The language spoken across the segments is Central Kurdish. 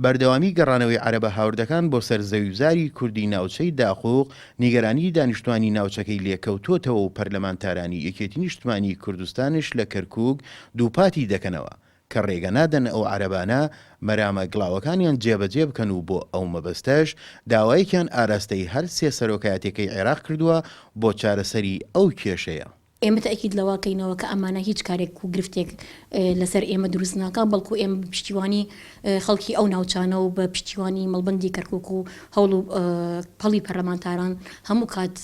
بەردەوامی گەڕانەوەی عەرەبە هاوردەکان بۆ سەر زەویزاری کوردی ناوچەی داخۆق نیگەرانی دانیشتوانی ناوچەکەی لێکەوتوتەوە و پەرلەمانتارانی یەکێتی نیشتمانی کوردستانش لە کەرکووک دووپاتی دەکەنەوە کە ڕێگە نادەن ئەو عەرەبانە مەرامە گڵاوەکانیان جێبەجێ بکەن و بۆ ئەو مەبەستەش داوایەکیان ئاراستەی هەر سێ سەرۆکایەتەکەی عێراق کردووە بۆ چارەسەری ئەو کێشەیە. ئێمە تاکید لەواکەینەوە کە ئەمانە هیچ کارێک و گرفتێک لەسەر ئێمە دروست ناکە بەڵکو ئێمە پشتیوانی خەڵکی ئەو ناوچانە و بە پشتیوانی مەڵبەندی کەرکووک و هەوڵ و پەڵی پەرلەمانتاران هەموو کات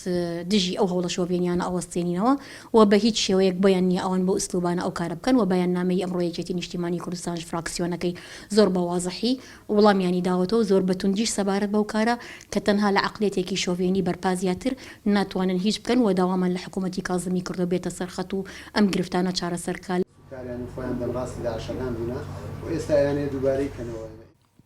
دژی ئەو هەوڵە شۆڤێنیانە ئەوەستێنینەوە و بە هیچ شێوەیەک بەیان نییە ئەوان بۆ ئوسلوبانە ئەو کارە بکەن و بەیان نامەی ئەمڕۆ یەکێتی نیشتیمانی کوردستانش فراکسیۆنەکەی زۆر بە وازەحی وەڵامیانی داوەتەوە زۆر بەتونجیش سەبارەت بەو کارە کە تەنها لە عەقڵێتێکی شۆڤێنی بەرپازیاتر ناتوانن هیچ بکەن و داوامان لە حکوومەتی کاظمی کردو بێتە سەرخەت و ئەم گرفتانە چارەسەرکال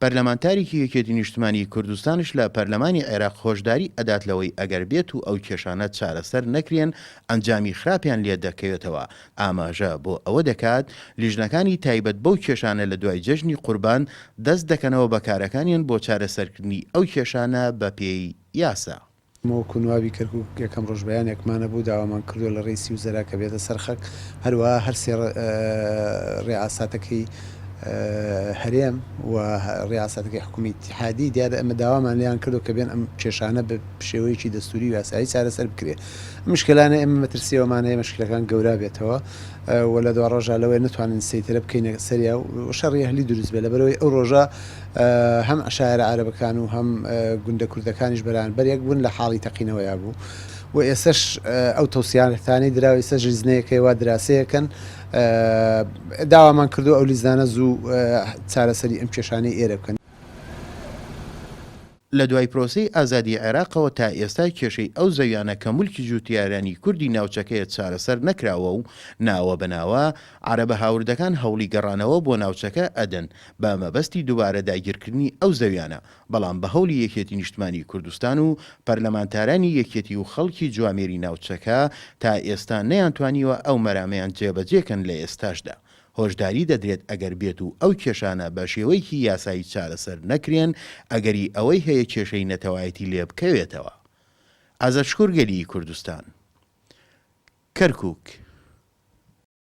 پەرلەمانتارێکی یەکێتی نیشتمانی کوردستانش لە پەرلەمانی عێراق خۆشداری ئەدات لەوەی ئەگەر بێت و ئەو کێشانە چارەسەر نەکرێن ئەنجامی خراپیان لێ دەکەوێتەوە. ئاماژە بۆ ئەوە دەکات لیژنەکانی تایبەت بەو کێشانە لە دوای جەژنی قوربان دەست دەکەنەوە بەکارەکانیان بۆ چارەسەرکردنی ئەو کێشانە بە پێی یاسا. مۆکونواوی کەرکووک یەکەم ڕۆژبیان یەکمانە بوو داوامان کردو لە ڕێسی وزەرا کە بێتە سەرخەک هەروەها هەرسێ ڕێعاساتەکەی هەرێم و ڕێعاساتەکەی حکوومی اتحادی دیارە ئەمە داوامان لیان کردو کە بێن ئەم کێشانە بە شێوەیەکی دەستوری و یاسایی چارەسەر بکرێت. مشکلانە ئێمە مەترسیەوەمانەیە مشکلەکان گەورا بێتەوە و لە دو ڕۆژە لەوەی نتوانین سەیترە بکەینە سەریا و شەڕی هەلی دروست بێت لەبەرەوەی ئەو ڕۆژە هەم عشایرە عەرەبەکان و هەم گوندە کوردەکانیش بەرامبەر یەک بوون لە حاڵی تەقینەوەیا بوو و ئێسش ئەو تەوسیانەتانی درا ئێستا ژیزنەیەکەی وا دراسەیەکەن داوامان کردو ئەو لیزانە زوو چارەسەری ئەم کێشانەی ئێرە بکەن. لە دوای پرۆسەی ئازادی عێراقەوە تا ئێستا کێشەی ئەو زەویانە کە مولکی جوتیارانی کوردی ناوچەکەیە چارەسەر نەکراوە و ناوە بەناوە عەرەبە هاوردەکان هەوڵی گەڕانەوە بۆ ناوچەکە ئەدەن بە مەبەستی دووبارە داگیرکردنی ئەو زەویانە، بەڵام بە هەوڵی یەکێتی نیشتمانی کوردستان و پەرلەمانتارانی یەکێتی و خەڵکی جوامێری ناوچەکە تا ئێستا نەیانتوانیوە ئەو مەرامەیان جێبەجێکەن لە ئێستاشدا. هۆشداری دەدرێت ئەگەر بێت و ئەو کێشانە بە شێوەیەکی یاسایی چارەسەر نەکرێن ئەگەری ئەوەی هەیە کێشەی نەتەوایەتی لێ بکەوێتەوە. ئازادشکوور گەلی کوردستان، کەرکووک.